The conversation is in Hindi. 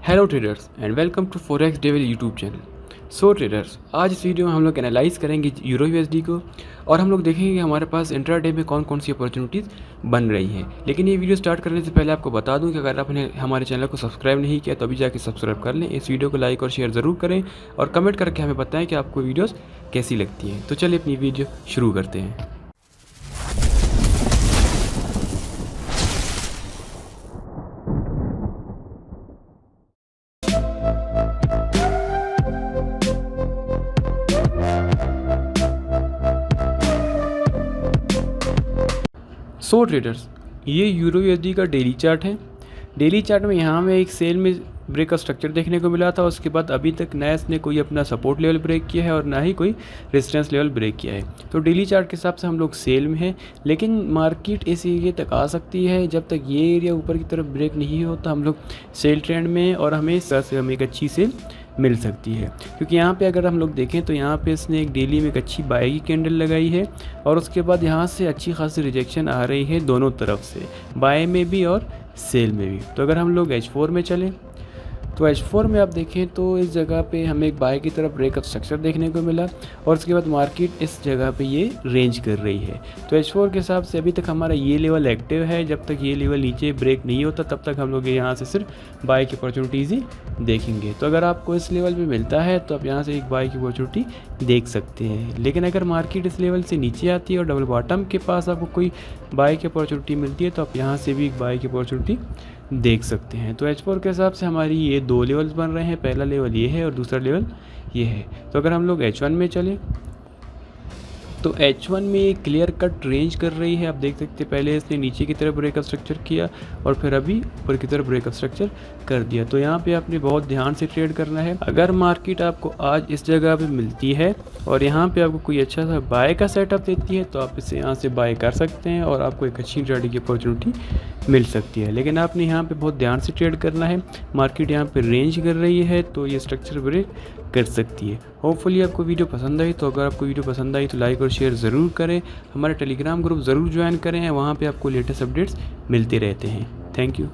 Hello traders and welcome to Forex Devil YouTube channel. So traders, आज इस वीडियो में हम लोग एनालाइज करेंगे यूरो यूएसडी को और हम लोग देखेंगे कि हमारे पास इंट्राडे में कौन कौन सी अपॉर्चुनिटीज़ बन रही हैं। लेकिन ये वीडियो स्टार्ट करने से पहले आपको बता दूं कि अगर आपने हमारे चैनल को सब्सक्राइब नहीं किया तो अभी जाके सब्सक्राइब कर लें। इस वीडियो को लाइक और शेयर ज़रूर करें और कमेंट करके हमें बताएं कि आपको वीडियोज़ कैसी लगती हैं। तो चलिए अपनी वीडियो शुरू करते हैं। सो ट्रेडर्स, ये यूरो यूएसडी का डेली चार्ट है। डेली चार्ट में यहाँ में एक सेल में ब्रेक का स्ट्रक्चर देखने को मिला था। उसके बाद अभी तक ना इसने कोई अपना सपोर्ट लेवल ब्रेक किया है और ना ही कोई रेजिस्टेंस लेवल ब्रेक किया है। तो डेली चार्ट के हिसाब से हम लोग सेल में हैं, लेकिन मार्केट इस एरिया तक आ सकती है। जब तक ये एरिया ऊपर की तरफ ब्रेक नहीं होता हम लोग सेल ट्रेंड में, और हमें इस तरह से हमें एक अच्छी सेल मिल सकती है। क्योंकि यहाँ पे अगर हम लोग देखें तो यहाँ पे इसने एक डेली में एक अच्छी बाय की कैंडल लगाई है और उसके बाद यहाँ से अच्छी खासी रिजेक्शन आ रही है दोनों तरफ से, बाय में भी और सेल में भी। तो अगर हम लोग H4 में चलें तो H4 में आप देखें तो इस जगह पे हमें एक बाय की तरफ ब्रेकअप स्ट्रक्चर देखने को मिला और उसके बाद मार्केट इस जगह पे ये रेंज कर रही है। तो H4 के हिसाब से अभी तक हमारा ये लेवल एक्टिव है। जब तक ये लेवल नीचे ब्रेक नहीं होता तब तक हम लोग यहाँ से सिर्फ बाय की अपॉर्चुनिटीज़ ही देखेंगे। तो अगर आपको इस लेवल पे मिलता है तो आप यहाँ से एक बाय की अपॉर्चुनिटी देख सकते हैं। लेकिन अगर मार्केट इस लेवल से नीचे आती है और डबल बॉटम के पास आपको कोई बाय की अपॉर्चुनिटी मिलती है तो आप यहाँ से भी एक बाय की अपॉर्चुनिटी देख सकते हैं। तो H4 के हिसाब से हमारी ये दो लेवल्स बन रहे हैं, पहला लेवल ये है और दूसरा लेवल ये है। तो अगर हम लोग H1 में चलें तो H1 में एक क्लियर कट रेंज कर रही है। आप देख सकते हैं पहले इसने नीचे की तरफ ब्रेकअप स्ट्रक्चर किया और फिर अभी ऊपर की तरफ ब्रेकअप स्ट्रक्चर कर दिया। तो यहाँ पे आपने बहुत ध्यान से ट्रेड करना है। अगर मार्केट आपको आज इस जगह पे मिलती है और यहाँ पे आपको कोई अच्छा सा बाय का सेटअप देती है तो आप इसे यहाँ से बाय कर सकते हैं और आपको एक अच्छी ट्रेडिंग की अपॉर्चुनिटी मिल सकती है। लेकिन आपने यहाँ पे बहुत ध्यान से ट्रेड करना है। मार्केट यहाँ पे रेंज कर रही है तो ये स्ट्रक्चर ब्रेक कर सकती है। होपफुली आपको वीडियो पसंद आई। तो अगर आपको वीडियो पसंद आई तो लाइक और शेयर ज़रूर करें। हमारे टेलीग्राम ग्रुप ज़रूर ज्वाइन करें, वहाँ पे आपको लेटेस्ट अपडेट्स मिलते रहते हैं। Thank you.